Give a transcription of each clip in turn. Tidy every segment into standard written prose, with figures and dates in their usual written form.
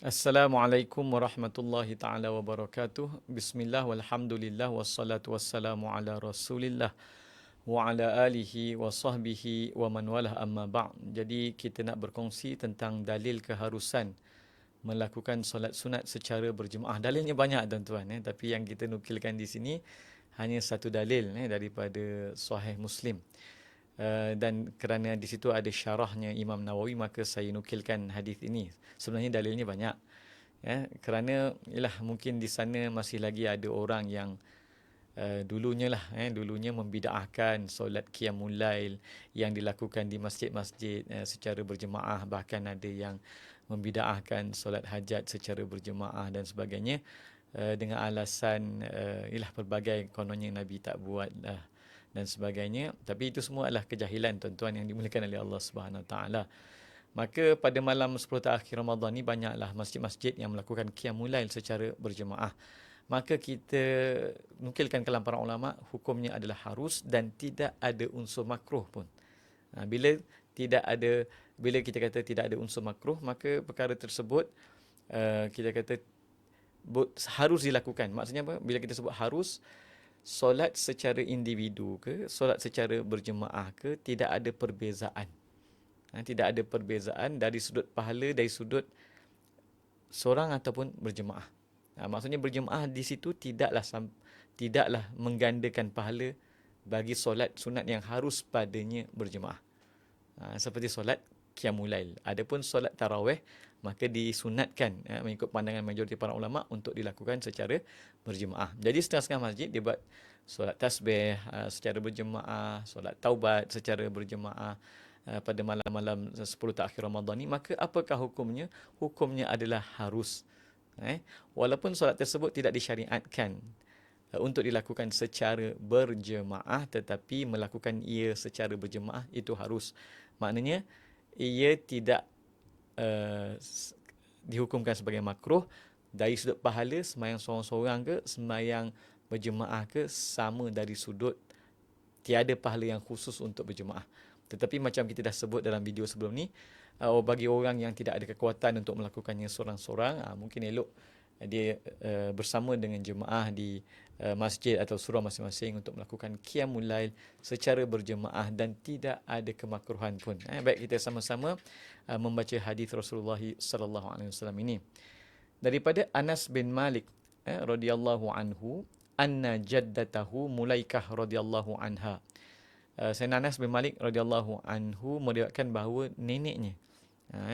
Assalamualaikum warahmatullahi taala wabarakatuh. Bismillah walhamdulillah wassalatu wassalamu ala Rasulillah wa ala alihi wa sahbihi wa man walah amma ba'd. Jadi kita nak berkongsi tentang dalil keharusan melakukan solat sunat secara berjemaah. Dalilnya banyak tuan-tuan, tapi yang kita nukilkan di sini hanya satu dalil daripada Sahih Muslim. Dan kerana di situ ada syarahnya Imam Nawawi, maka saya nukilkan hadis ini. Sebenarnya dalilnya banyak, kerana mungkin di sana masih lagi ada orang yang dulunya membida'ahkan solat qiyamul lail yang dilakukan di masjid-masjid secara berjemaah, bahkan ada yang membida'ahkan solat hajat secara berjemaah dan sebagainya, dengan alasan pelbagai, kononnya Nabi tak buat dan sebagainya. Tapi itu semua adalah kejahilan tuan-tuan yang dimuliakan oleh Allah Subhanahu Wa Taala. Maka pada malam 10 akhir Ramadan ni banyaklah masjid-masjid yang melakukan qiyamul lail secara berjemaah. Maka kita nukilkan kalam para ulama, hukumnya adalah harus dan tidak ada unsur makruh pun. Bila kita kata tidak ada unsur makruh, maka perkara tersebut kita kata harus dilakukan. Maksudnya apa? Bila kita sebut harus, solat secara individu ke, solat secara berjemaah ke, tidak ada perbezaan. Tidak ada perbezaan dari sudut pahala, dari sudut seorang ataupun berjemaah. Maksudnya berjemaah di situ tidaklah menggandakan pahala bagi solat sunat yang harus padanya berjemaah. Seperti solat qiyamul lail. Adapun solat tarawih, maka disunatkan mengikut pandangan majoriti para ulama untuk dilakukan secara berjemaah. Jadi setengah-setengah masjid dia buat solat tasbih secara berjemaah, solat taubat secara berjemaah pada malam-malam 10 akhir Ramadan ni. Maka apakah hukumnya? Hukumnya adalah harus. Walaupun solat tersebut tidak disyariatkan untuk dilakukan secara berjemaah, tetapi melakukan ia secara berjemaah itu harus. Maknanya ia tidak dihukumkan sebagai makruh. Dari sudut pahala, sembahyang seorang-seorang ke, sembahyang berjemaah ke, sama dari sudut tiada pahala yang khusus untuk berjemaah. Tetapi macam kita dah sebut dalam video sebelum ni, bagi orang yang tidak ada kekuatan untuk melakukannya seorang-seorang, mungkin elok dia bersama dengan jemaah di masjid atau surau masing-masing untuk melakukan qiyamul lail secara berjemaah dan tidak ada kemakruhan pun. Baik, kita sama-sama membaca hadis Rasulullah sallallahu alaihi wasallam ini. Daripada Anas bin Malik radhiyallahu anhu, anna jaddatahu Mulaikah radhiyallahu anha. Sayyidina Anas bin Malik radhiyallahu anhu meriwayatkan bahawa neneknya,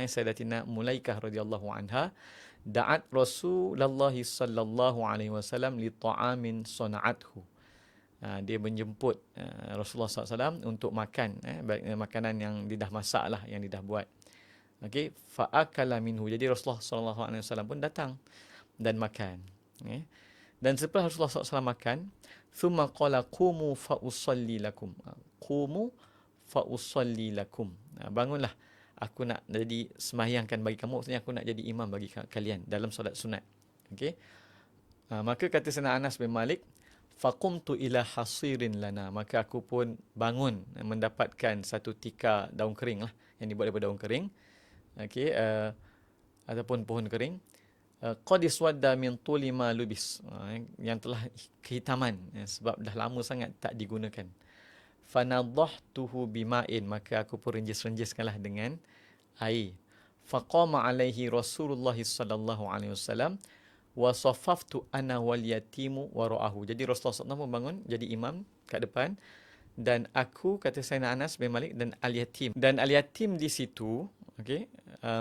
Sayyidatina Mulaikah radhiyallahu anha, da'at Rasulullah sallallahu alaihi wasallam li ta'amin sana'athu. Dia menjemput Rasulullah SAW untuk makan, makanan yang dia dah masak lah, yang dia dah buat. Okey, fa'akala minhu. Jadi Rasulullah sallallahu alaihi wasallam pun datang dan makan. Dan setelah Rasulullah SAW makan, thumma qala qumu fa usalli lakum. Qumu fa usalli lakum. Bangunlah, aku nak jadi sembahyangkan bagi kamu. Maksudnya aku nak jadi imam bagi kalian dalam solat sunat. Okey. Maka kata Sayyidina Anas bin Malik, faqumtu ila hasirin lana. Maka aku pun bangun mendapatkan satu tikar daun kering lah, yang dibuat daripada daun kering. Okey, ataupun pohon kering. Qad iswadda min tuli ma lubis, yang telah kehitaman sebab dah lama sangat tak digunakan. Fanadhahtuhu bima'in, maka aku pun renjis-renjiskanlah dengan air. Faqama alaihi Rasulullah sallallahu alaihi wasallam wa saffaftu ana wal yatimu wara'ahu. Jadi Rasulullah SAW bangun jadi imam kat depan, dan aku, kata Sayyidina Anas bin Malik, dan al-yatim. Dan al-yatim di situ,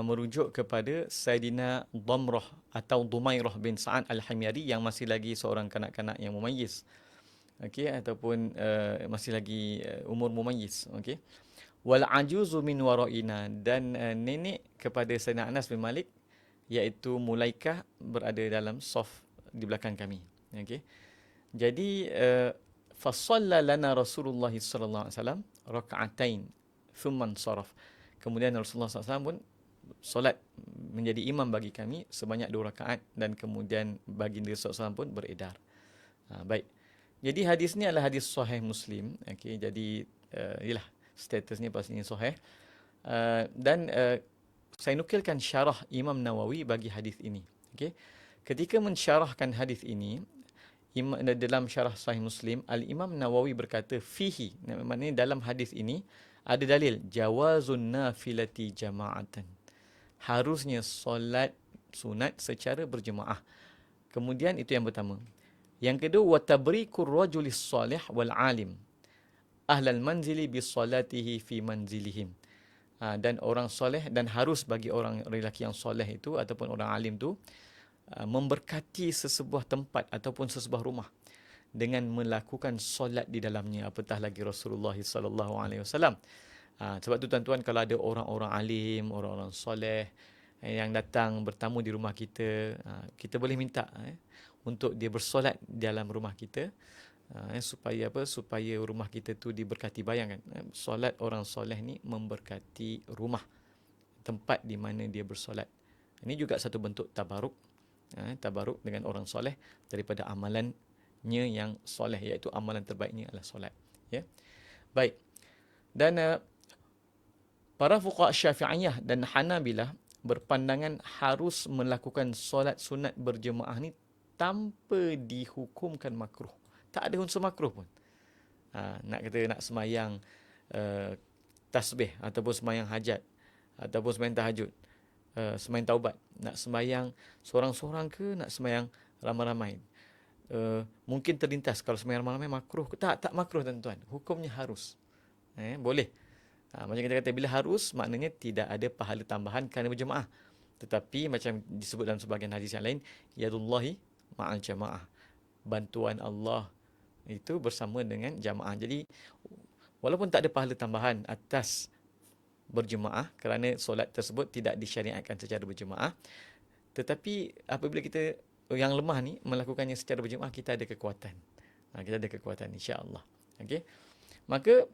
merujuk kepada Sayyidina Damrah atau Dumairah bin Sa'ad al-Himyari, yang masih lagi seorang kanak-kanak yang mumayyiz. Ataupun masih lagi umur mumayyiz. Wal ajuzu min wara'ina, dan nenek kepada Sayyidina Anas bin Malik, iaitu Mulaikah, berada dalam saf di belakang kami. Jadi fasalla lana Rasulullah sallallahu alaihi wasallam raka'atain thumma saraf. Kemudian Rasulullah SAW pun solat menjadi imam bagi kami sebanyak 2 rakaat, dan kemudian baginda SAW pun beredar. Baik. Jadi hadis ni adalah hadis sahih Muslim. Jadi statusnya pastinya sahih. Dan saya nukilkan syarah Imam Nawawi bagi hadis ini. Okey. Ketika mensyarahkan hadis ini, dalam syarah Sahih Muslim, Al-Imam Nawawi berkata fihi, maknanya dalam hadis ini ada dalil jawazun nafilati jama'atan. Harusnya solat sunat secara berjemaah. Kemudian itu yang pertama. Yang kedua, wa tabrikur rajulis salih wal alim ahlal manzili bis salatihi fi manzilihim. Dan orang soleh, dan harus bagi orang lelaki yang soleh itu ataupun orang alim tu memberkati sesebuah tempat ataupun sesebuah rumah dengan melakukan solat di dalamnya, apatah lagi Rasulullah sallallahu alaihi wasallam. Sebab tu tuan-tuan, kalau ada orang-orang alim, orang-orang soleh yang datang bertamu di rumah kita, kita boleh minta untuk dia bersolat dalam rumah kita, supaya apa? Supaya rumah kita tu diberkati. Bayangkan, solat orang soleh ni memberkati rumah, tempat di mana dia bersolat. Ini juga satu bentuk tabaruk, tabaruk dengan orang soleh daripada amalannya yang soleh, iaitu amalan terbaiknya adalah solat. Ya, baik. Dan para fuqaha Syafi'iyah dan Hanabilah berpandangan harus melakukan solat sunat berjemaah ni tanpa dihukumkan makruh. Tak ada unsur makruh pun. Nak kata nak semayang tasbih ataupun semayang hajat ataupun semayang tahajud, semayang taubat, nak semayang seorang-seorang ke nak semayang ramai-ramai. Mungkin terlintas kalau semayang ramai-ramai makruh. Tak makruh tuan-tuan. Hukumnya harus. Boleh. Macam kita kata, bila harus maknanya tidak ada pahala tambahan kerana berjemaah. Tetapi macam disebut dalam sebahagian hadis yang lain, yadullahi ma'al jamaah. Bantuan Allah itu bersama dengan jamaah. Jadi walaupun tak ada pahala tambahan atas berjemaah kerana solat tersebut tidak disyariatkan secara berjemaah, tetapi apabila kita yang lemah ni melakukannya secara berjemaah, kita ada kekuatan. Kita ada kekuatan, insya-Allah. Okey. Maka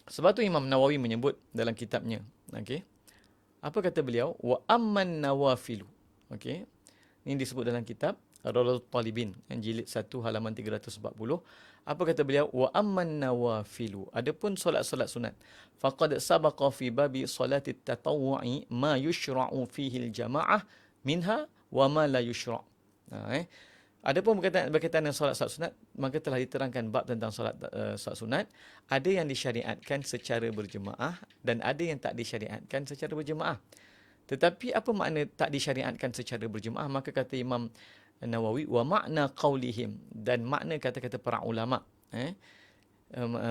sebab tu Imam Nawawi menyebut dalam kitabnya, okey. Apa kata beliau? Wa amman nawafilu. Okey. Ini disebut dalam kitab Rawdatul Talibin, jilid 1 halaman 340. Apa kata beliau? Wa amman nawafilu. Adapun solat-solat sunat, faqad sabaqa fi babi salati tatawwu'i ma yushra'u fihi al-jama'ah minha wa ma la yushra'. Adapun berkaitan dengan solat-solat sunat, maka telah diterangkan bab tentang solat sunat. Ada yang disyariatkan secara berjemaah dan ada yang tak disyariatkan secara berjemaah. Tetapi apa makna tak disyariatkan secara berjemaah? Maka kata Imam Nawawi, wa makna qaulihim, dan makna kata-kata para ulama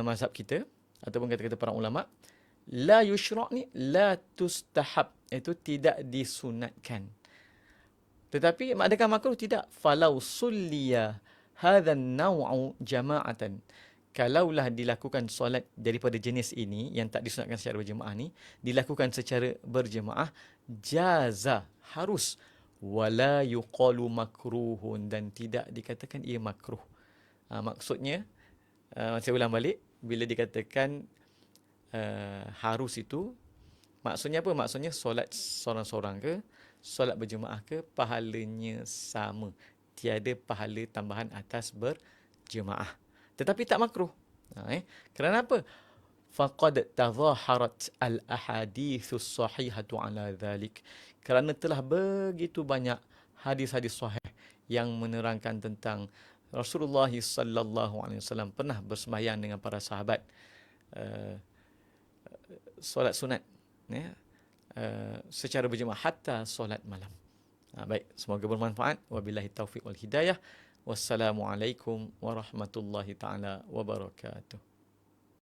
mazhab kita ataupun kata-kata para ulama, la yushra' ni la tustahab, itu tidak disunatkan. Tetapi adakah makruh? Tidak. Falau sulliya hadzan naw'u jama'atan, kalaulah dilakukan solat daripada jenis ini yang tak disunatkan secara berjemaah ni, dilakukan secara berjemaah, jaza, harus, wala yuqalu makruhun, dan tidak dikatakan ia makruh. Maksudnya, saya ulang balik, bila dikatakan harus itu, maksudnya apa? Maksudnya solat seorang-seorang ke, solat berjemaah ke, pahalanya sama. Tiada pahala tambahan atas berjemaah. Tetapi tak makruh. Kerana apa? Faqad tadhaharat al-ahaditsus sahihatu ala dhalik. Kerana telah begitu banyak hadis-hadis sahih yang menerangkan tentang Rasulullah sallallahu alaihi wasallam pernah bersembahyang dengan para sahabat solat sunat, secara berjemaah hatta solat malam. Baik, semoga bermanfaat. Wabillahi taufiq wal hidayah. Wassalamualaikum warahmatullahi taala wabarakatuh.